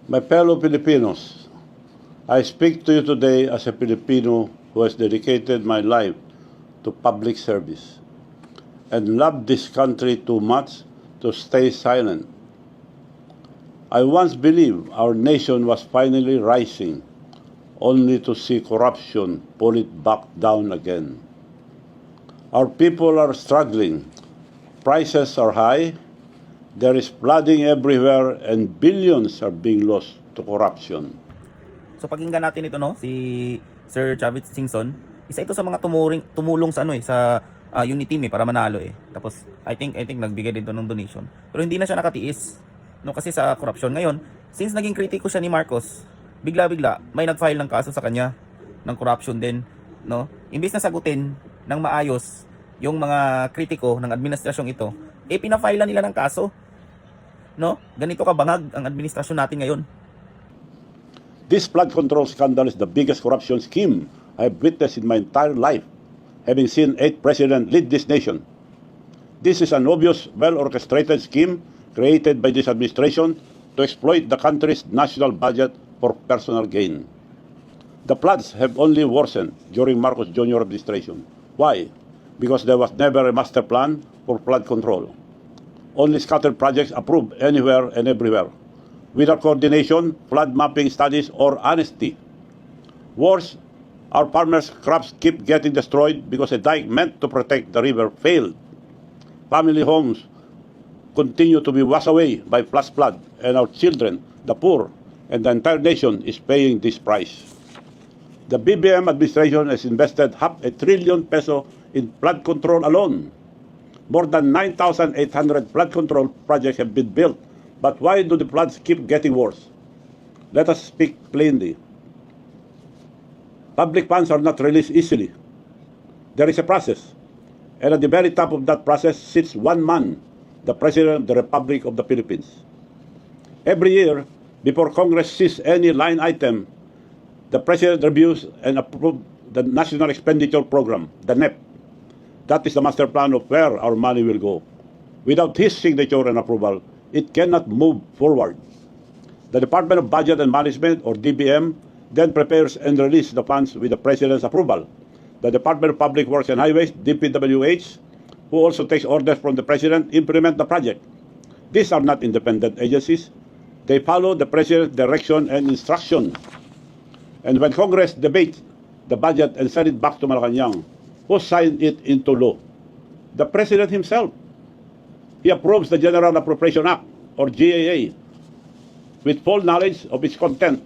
My fellow Filipinos, I speak to you today as a Filipino who has dedicated my life to public service and loved this country too much to stay silent. I once believed our nation was finally rising, only to see corruption pull it back down again. Our people are struggling. Prices are high. There is flooding everywhere and billions are being lost to corruption. So pakinggan natin ito, no, si Sir Chavit Singson. Isa ito sa mga tumulong sa unit team para manalo eh. Tapos I think nagbigay din to ng donation. Pero hindi na siya nakatiis, no, kasi sa corruption ngayon, since naging kritiko siya ni Marcos, bigla-bigla may nag-file ng kaso sa kanya ng corruption din, no. Imbes na sagutin ng maayos yung mga kritiko ng administrasyong ito, pinafile nila ng kaso. No? Ganito kabangag ang administrasyon natin ngayon. This flood control scandal is the biggest corruption scheme I have witnessed in my entire life, having seen 8 presidents lead this nation. This is an obvious, well-orchestrated scheme created by this administration to exploit the country's national budget for personal gain. The floods have only worsened during Marcos Jr. administration. Why? Because there was never a master plan for flood control. Only scattered projects approved anywhere and everywhere, without coordination, flood mapping studies, or honesty. Worse, our farmers' crops keep getting destroyed because a dike meant to protect the river failed. Family homes continue to be washed away by flash flood, and our children, the poor, and the entire nation is paying this price. The BBM administration has invested ₱500 billion in flood control alone. More than 9,800 flood control projects have been built. But why do the floods keep getting worse? Let us speak plainly. Public funds are not released easily. There is a process. And at the very top of that process sits one man, the President of the Republic of the Philippines. Every year, before Congress sees any line item, the President reviews and approves the National Expenditure Program, the NEP. That is the master plan of where our money will go. Without his signature and approval, it cannot move forward. The Department of Budget and Management, or DBM, then prepares and releases the funds with the President's approval. The Department of Public Works and Highways, DPWH, who also takes orders from the President, implement the project. These are not independent agencies. They follow the President's direction and instruction. And when Congress debates the budget and send it back to Malaking, who signed it into law? The President himself. He approves the General Appropriation Act, or GAA, with full knowledge of its content.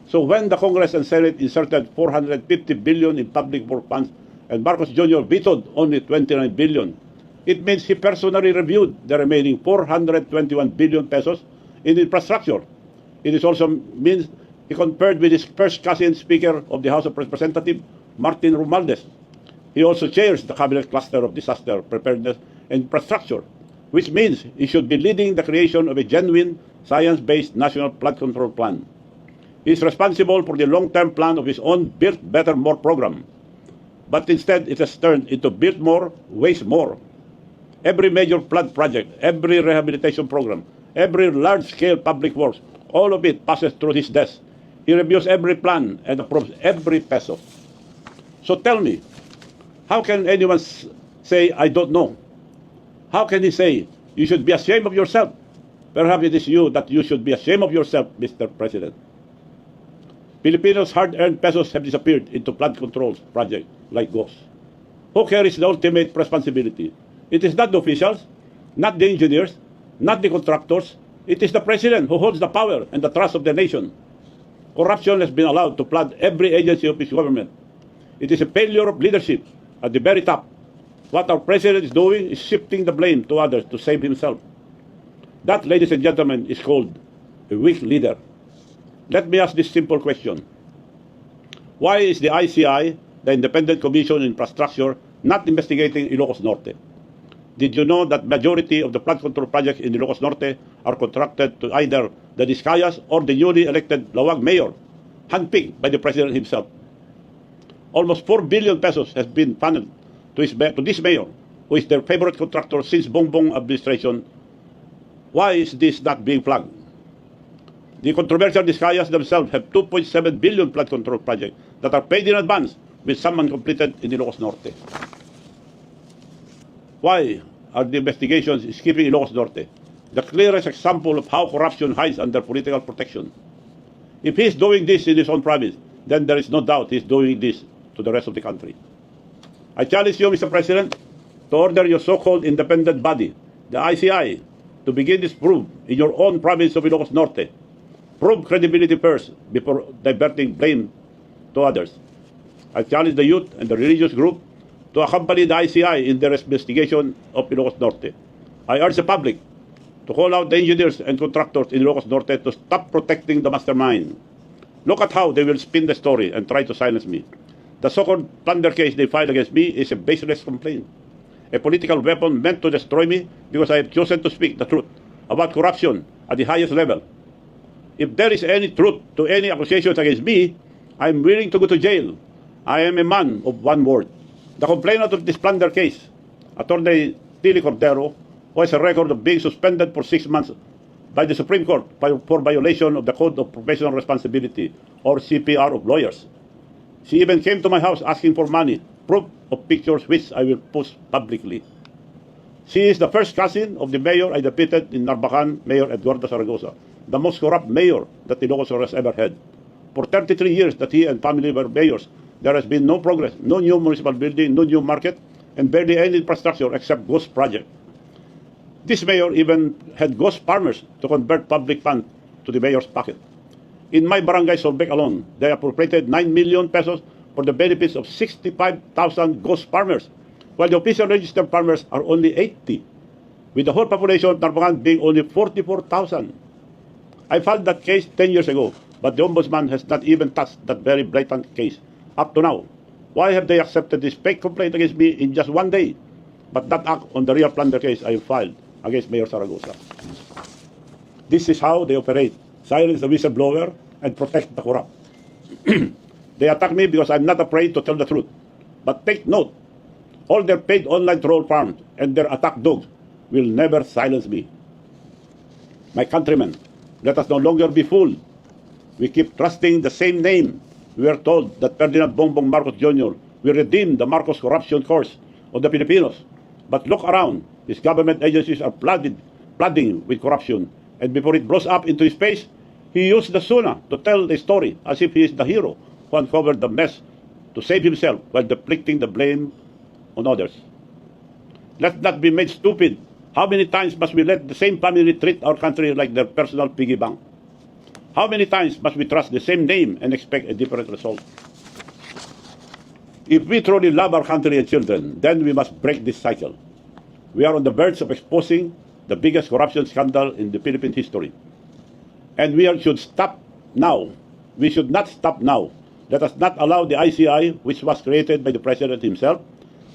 So when the Congress and Senate inserted $450 billion in public work funds and Marcos Jr. vetoed only $29 billion, it means he personally reviewed the remaining $421 billion in infrastructure. It also means he conferred with his first cousin Speaker of the House of Representatives, Martin Romualdez. He also chairs the Cabinet Cluster of Disaster Preparedness and Infrastructure, which means he should be leading the creation of a genuine, science-based national flood control plan. He is responsible for the long-term plan of his own Build Better More program. But instead, it has turned into Build More, Waste More. Every major flood project, every rehabilitation program, every large-scale public works, all of it passes through his desk. He reviews every plan and approves every peso. So tell me, how can anyone say, I don't know? How can he say, you should be ashamed of yourself? Perhaps it is you that you should be ashamed of yourself, Mr. President. Filipinos' hard-earned pesos have disappeared into flood control projects like ghosts. Who carries the ultimate responsibility? It is not the officials, not the engineers, not the contractors. It is the President who holds the power and the trust of the nation. Corruption has been allowed to flood every agency of his government. It is a failure of leadership at the very top. What our President is doing is shifting the blame to others to save himself. That, ladies and gentlemen, is called a weak leader. Let me ask this simple question. Why is the ICI, the Independent Commission on Infrastructure, not investigating Ilocos Norte? Did you know that majority of the flood control projects in Ilocos Norte are contracted to either the Discayas or the newly elected Lawag mayor, handpicked by the President himself? Almost 4 billion pesos has been funneled to this mayor, who is their favorite contractor since Bongbong administration. Why is this not being flagged? The controversial Discayas themselves have 2.7 billion flood control projects that are paid in advance, with some uncompleted in Ilocos Norte. Why are the investigations skipping Ilocos Norte? The clearest example of how corruption hides under political protection. If he's doing this in his own province, then there is no doubt he's doing this to the rest of the country. I challenge you, Mr. President, to order your so-called independent body, the ICI, to begin this probe in your own province of Ilocos Norte. Prove credibility first before diverting blame to others. I challenge the youth and the religious group to accompany the ICI in their investigation of Ilocos Norte. I urge the public to call out the engineers and contractors in Ilocos Norte to stop protecting the mastermind. Look at how they will spin the story and try to silence me. The so-called plunder case they filed against me is a baseless complaint, a political weapon meant to destroy me because I have chosen to speak the truth about corruption at the highest level. If there is any truth to any accusations against me, I am willing to go to jail. I am a man of one word. The complainant of this plunder case, Attorney Tilly Cordero, who has a record of being suspended for 6 months by the Supreme Court for violation of the Code of Professional Responsibility, or CPR of lawyers. She even came to my house asking for money, proof of pictures which I will post publicly. She is the first cousin of the mayor I defeated in Narvacan, Mayor Eduardo Zaragoza, the most corrupt mayor that Ilocos Norte has ever had. For 33 years that he and family were mayors, there has been no progress, no new municipal building, no new market, and barely any infrastructure except ghost project. This mayor even had ghost farmers to convert public funds to the mayor's pocket. In my barangay, Solbec alone, they appropriated 9 million pesos for the benefits of 65,000 ghost farmers, while the official registered farmers are only 80, with the whole population of Narvacan being only 44,000. I filed that case 10 years ago, but the Ombudsman has not even touched that very blatant case up to now. Why have they accepted this fake complaint against me in just one day, but not act on the real plunder case I filed against Mayor Zaragoza? This is how they operate: silence the whistleblower and protect the corrupt. They attack me because I'm not afraid to tell the truth. But take note, all their paid online troll farms and their attack dogs will never silence me. My countrymen, let us no longer be fooled. We keep trusting the same name. We are told that Ferdinand Bongbong Marcos Jr. will redeem the Marcos corruption course of the Filipinos. But look around. His government agencies are flooding with corruption. And before it blows up into his face, he used the Suna to tell the story as if he is the hero who uncovered the mess to save himself while deflecting the blame on others. Let's not be made stupid. How many times must we let the same family treat our country like their personal piggy bank? How many times must we trust the same name and expect a different result? If we truly love our country and children, then we must break this cycle. We are on the verge of exposing the biggest corruption scandal in the Philippine history. And should stop now. We should not stop now. Let us not allow the ICI, which was created by the President himself,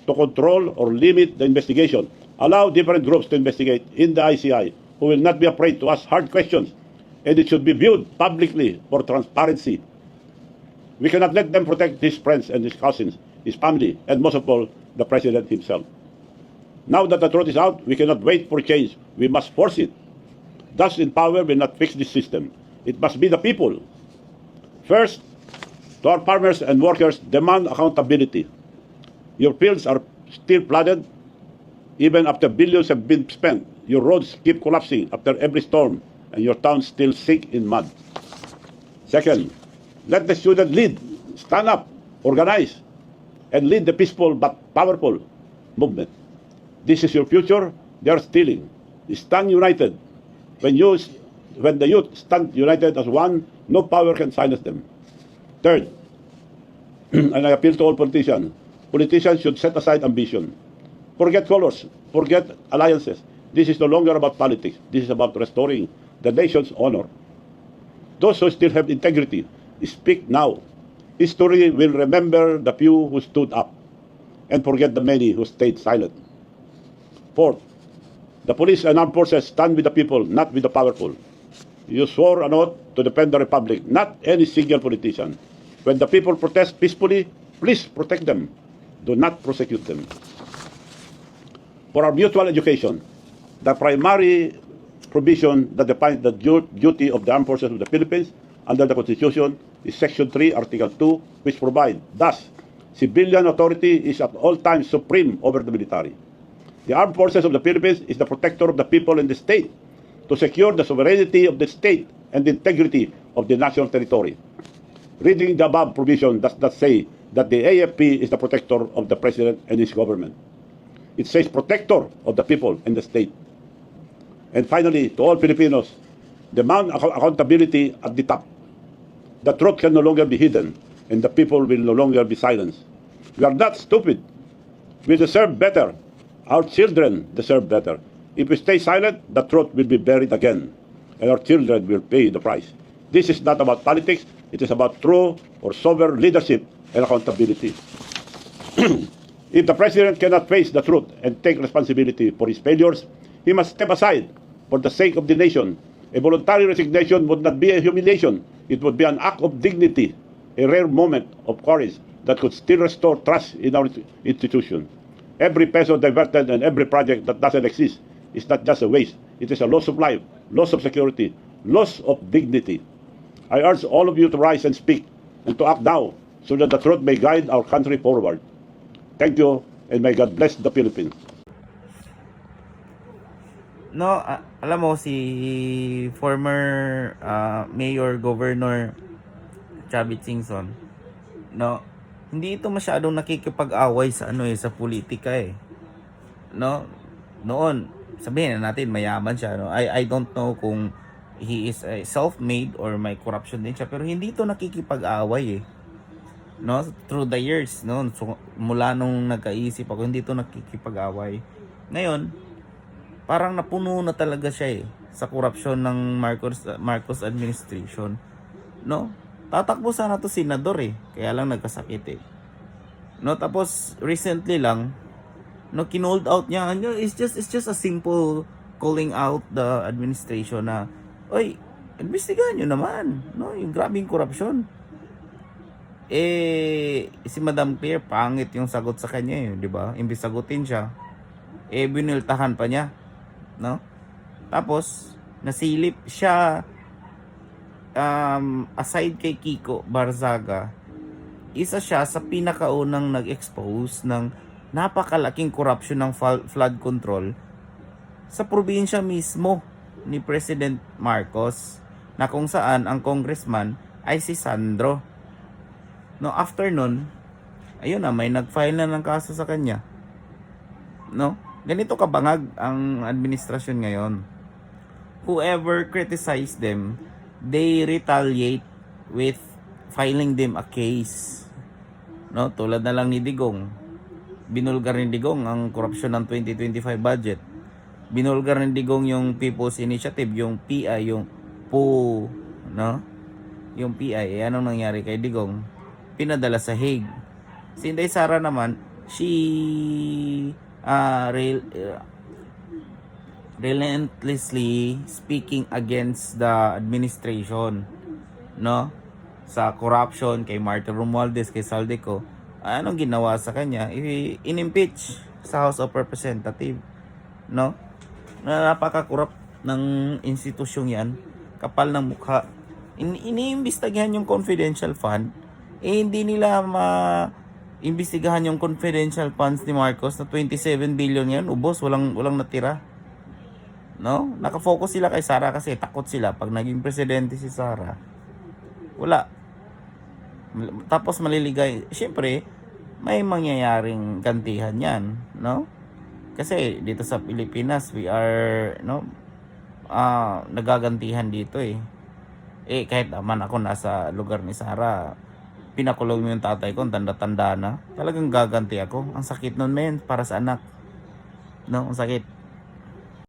to control or limit the investigation. Allow different groups to investigate in the ICI who will not be afraid to ask hard questions, and it should be viewed publicly for transparency. We cannot let them protect his friends and his cousins, his family, and most of all, the President himself. Now that the truth is out, we cannot wait for change. We must force it. Thus, in power will not fix this system. It must be the people. First, to our farmers and workers, demand accountability. Your fields are still flooded, even after billions have been spent. Your roads keep collapsing after every storm, and your towns still sink in mud. Second, let the student lead, stand up, organize, and lead the peaceful but powerful movement. This is your future. They are stealing. Stand united. When the youth stand united as one, no power can silence them. Third, and I appeal to all politicians, politicians should set aside ambition. Forget colors, forget alliances. This is no longer about politics. This is about restoring the nation's honor. Those who still have integrity, speak now. History will remember the few who stood up and forget the many who stayed silent. Fourth, the police and armed forces stand with the people, not with the powerful. You swore an oath to defend the republic, not any single politician. When the people protest peacefully, please protect them. Do not prosecute them. For our mutual education, the primary provision that defines the duty of the armed forces of the Philippines under the Constitution is Section 3, Article 2, which provides, thus, civilian authority is at all times supreme over the military. The armed forces of the Philippines is the protector of the people and the state to secure the sovereignty of the state and the integrity of the national territory. Reading the above provision does not say that the AFP is the protector of the President and his government. It says protector of the people and the state. And finally, to all Filipinos, demand accountability at the top. The truth can no longer be hidden, and the people will no longer be silenced. We are not stupid. We deserve better. Our children deserve better. If we stay silent, the truth will be buried again, and our children will pay the price. This is not about politics. It is about true or sober leadership and accountability. If the President cannot face the truth and take responsibility for his failures, he must step aside for the sake of the nation. A voluntary resignation would not be a humiliation. It would be an act of dignity, a rare moment of courage that could still restore trust in our institution. Every peso diverted and every project that doesn't exist is not just a waste. It is a loss of life, loss of security, loss of dignity. I urge all of you to rise and speak and to act now so that the truth may guide our country forward. Thank you, and may God bless the Philippines. No, alam mo si former Mayor Governor Chavit Singson, no, hindi ito masyadong nakikipag-away sa sa politika eh. No? Noon, sabihin na natin mayaman siya, no. I don't know kung he is self-made or may corruption din siya, pero hindi ito nakikipag-away eh. No, through the years, no, so, mula nung nagkaisip ako, hindi ito nakikipag-away. Ngayon, parang napuno na talaga siya eh sa korupsyon ng Marcos administration, no? Tatakbo sana to senador eh, kaya lang nagkasakit eh, no? Tapos recently lang, no, kinold out niya, it's just a simple calling out the administration na, oy, investigahan nyo naman, no, yung grabing korupsyon. Si Madam Claire, pangit yung sagot sa kanya di ba? Imbis sagutin siya, binultahan pa niya, no? Tapos nasilip siya, aside kay Kiko Barzaga, isa siya sa pinakaunang nag-expose ng napakalaking korupsyon ng flood control sa probinsya mismo ni President Marcos, na kung saan ang congressman ay si Sandro. No, after nun, ayun na, may nag-file na ng kaso sa kanya. No? Ganito kabangag ang administrasyon ngayon. Whoever criticize them, they retaliate with filing them a case. No, tulad na lang ni Digong. Binulgar ni Digong ang korupsyon ng 2025 budget. Binulgar ni Digong yung People's Initiative, yung PI, yung PO, no? Yung PI, anong nangyari kay Digong? Pinadala sa Hague. Si Inday Sara naman, she relentlessly speaking against the administration, no, sa corruption kay Martin Romualdez, kay Saldico. Anong ginawa sa kanya? In-impeach sa House of Representatives, no, na napaka-corrupt ng institusyong yan, kapal ng mukha. Iniimbestigahan yung confidential fund, hindi nila imbestigahan yung confidential funds ni Marcos na 27 billion yan, ubos, walang natira. No? Nakafocus sila kay Sara kasi takot sila pag naging presidente si Sara. Wala. Tapos maliligay. Siyempre, may mangyayaring gantihan yan, no? Kasi dito sa Pilipinas, we are, no, nagagantihan dito eh. Kahit naman ako nasa lugar ni Sara, pinakulong mo yung tatay ko, tanda-tanda na. Talagang gaganti ako. Ang sakit nun, men, para sa anak. No, ang sakit.